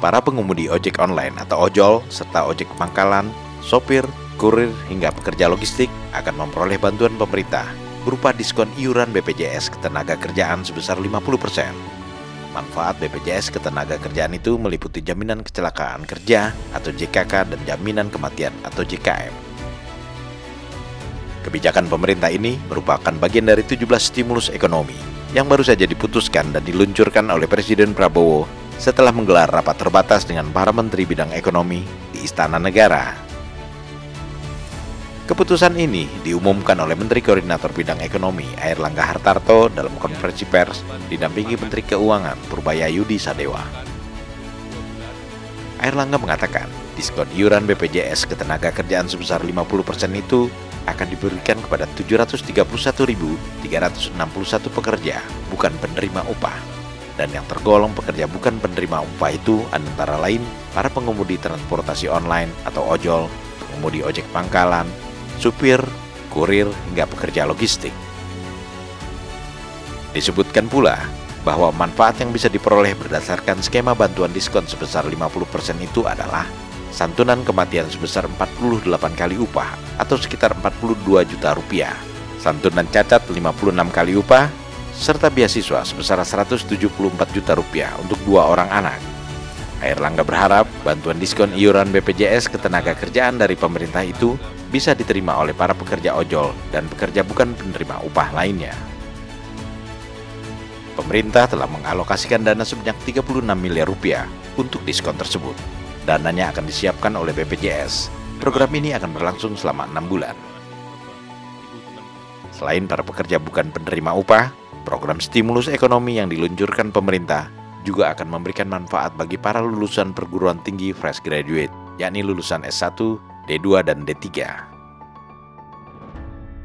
para pengemudi ojek online atau ojol, serta ojek pangkalan, sopir, kurir, hingga pekerja logistik akan memperoleh bantuan pemerintah berupa diskon iuran BPJS Ketenagakerjaan sebesar 50%. Manfaat BPJS Ketenagakerjaan itu meliputi jaminan kecelakaan kerja atau JKK dan jaminan kematian atau JKM. Kebijakan pemerintah ini merupakan bagian dari 17 stimulus ekonomi yang baru saja diputuskan dan diluncurkan oleh Presiden Prabowo setelah menggelar rapat terbatas dengan para menteri bidang ekonomi di Istana Negara. Keputusan ini diumumkan oleh Menteri Koordinator Bidang Ekonomi Airlangga Hartarto dalam konferensi pers didampingi Menteri Keuangan Purbayayudi Sadewa. Airlangga mengatakan, diskon iuran BPJS Ketenagakerjaan sebesar 50% itu akan diberikan kepada 731.361 pekerja, bukan penerima upah. Dan yang tergolong pekerja bukan penerima upah itu antara lain para pengemudi transportasi online atau ojol, pengemudi ojek pangkalan, supir, kurir, hingga pekerja logistik. Disebutkan pula bahwa manfaat yang bisa diperoleh berdasarkan skema bantuan diskon sebesar 50% itu adalah santunan kematian sebesar 48 kali upah atau sekitar 42 juta rupiah, santunan cacat 56 kali upah, serta beasiswa sebesar 174 juta rupiah untuk 2 orang anak. Airlangga berharap bantuan diskon iuran BPJS Ketenagakerjaan dari pemerintah itu bisa diterima oleh para pekerja ojol dan pekerja bukan penerima upah lainnya. Pemerintah telah mengalokasikan dana sebanyak 36 miliar rupiah untuk diskon tersebut. Dananya akan disiapkan oleh BPJS. Program ini akan berlangsung selama 6 bulan. Selain para pekerja bukan penerima upah, program stimulus ekonomi yang diluncurkan pemerintah juga akan memberikan manfaat bagi para lulusan perguruan tinggi fresh graduate, yakni lulusan S1, D2, dan D3.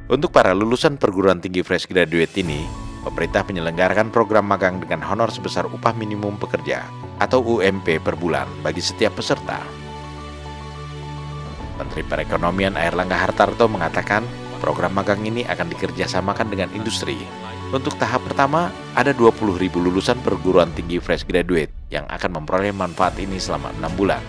Untuk para lulusan perguruan tinggi fresh graduate ini, pemerintah menyelenggarakan program magang dengan honor sebesar upah minimum pekerja atau UMP per bulan bagi setiap peserta. Menteri Perekonomian Airlangga Hartarto mengatakan, program magang ini akan dikerjasamakan dengan industri. Untuk tahap pertama, ada 20.000 lulusan perguruan tinggi fresh graduate yang akan memperoleh manfaat ini selama 6 bulan.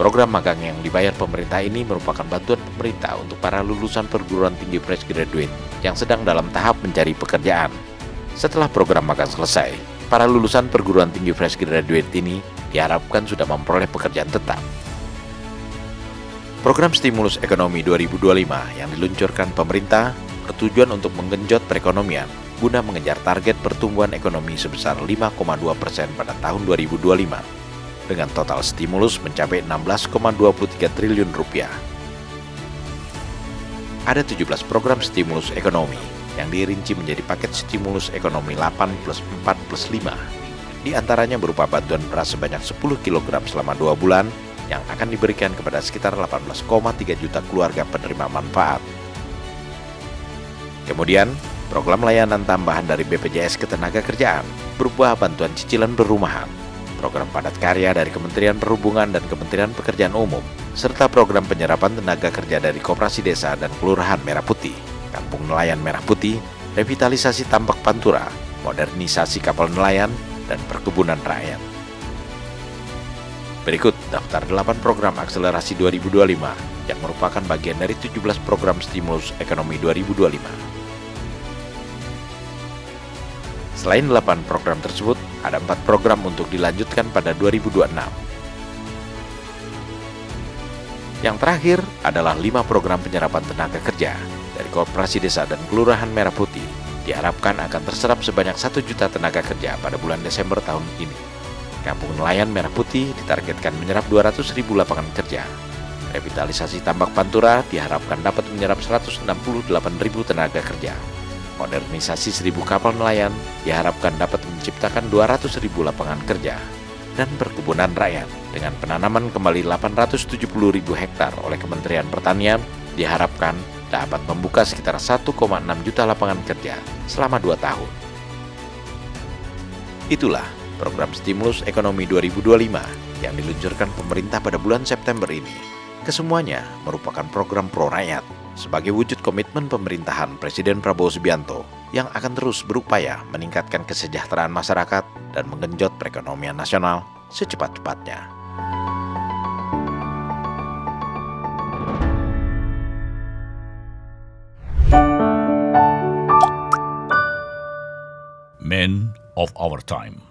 Program magang yang dibayar pemerintah ini merupakan bantuan pemerintah untuk para lulusan perguruan tinggi fresh graduate yang sedang dalam tahap mencari pekerjaan. Setelah program magang selesai, para lulusan perguruan tinggi fresh graduate ini diharapkan sudah memperoleh pekerjaan tetap. Program stimulus ekonomi 2025 yang diluncurkan pemerintah bertujuan untuk menggenjot perekonomian guna mengejar target pertumbuhan ekonomi sebesar 5,2% pada tahun 2025 dengan total stimulus mencapai 16,23 triliun rupiah. Ada 17 program stimulus ekonomi yang dirinci menjadi paket stimulus ekonomi 8 plus 4 plus 5. Di antaranya berupa bantuan beras sebanyak 10 kg selama 2 bulan yang akan diberikan kepada sekitar 18,3 juta keluarga penerima manfaat. Kemudian, program layanan tambahan dari BPJS Ketenagakerjaan berupa bantuan cicilan perumahan, program padat karya dari Kementerian Perhubungan dan Kementerian Pekerjaan Umum, serta program penyerapan tenaga kerja dari Koperasi Desa dan Kelurahan Merah Putih, Kampung Nelayan Merah Putih, revitalisasi tambak Pantura, modernisasi kapal nelayan, dan perkebunan rakyat. Berikut daftar 8 program akselerasi 2025 yang merupakan bagian dari 17 program stimulus ekonomi 2025. Selain 8 program tersebut, ada 4 program untuk dilanjutkan pada 2026. Yang terakhir adalah 5 program penyerapan tenaga kerja dari Koperasi Desa dan Kelurahan Merah Putih. Diharapkan akan terserap sebanyak 1 juta tenaga kerja pada bulan Desember tahun ini. Kampung Nelayan Merah Putih ditargetkan menyerap 200.000 lapangan kerja. Revitalisasi tambak Pantura diharapkan dapat menyerap 168.000 tenaga kerja. Modernisasi 1.000 kapal nelayan diharapkan dapat menciptakan 200.000 lapangan kerja. Dan perkebunan rakyat dengan penanaman kembali 870.000 hektar oleh Kementerian Pertanian diharapkan dapat membuka sekitar 1,6 juta lapangan kerja selama 2 tahun. Itulah program stimulus ekonomi 2025 yang diluncurkan pemerintah pada bulan September ini. Kesemuanya merupakan program pro rakyat sebagai wujud komitmen pemerintahan Presiden Prabowo Subianto yang akan terus berupaya meningkatkan kesejahteraan masyarakat dan menggenjot perekonomian nasional secepat-cepatnya. Men of our time.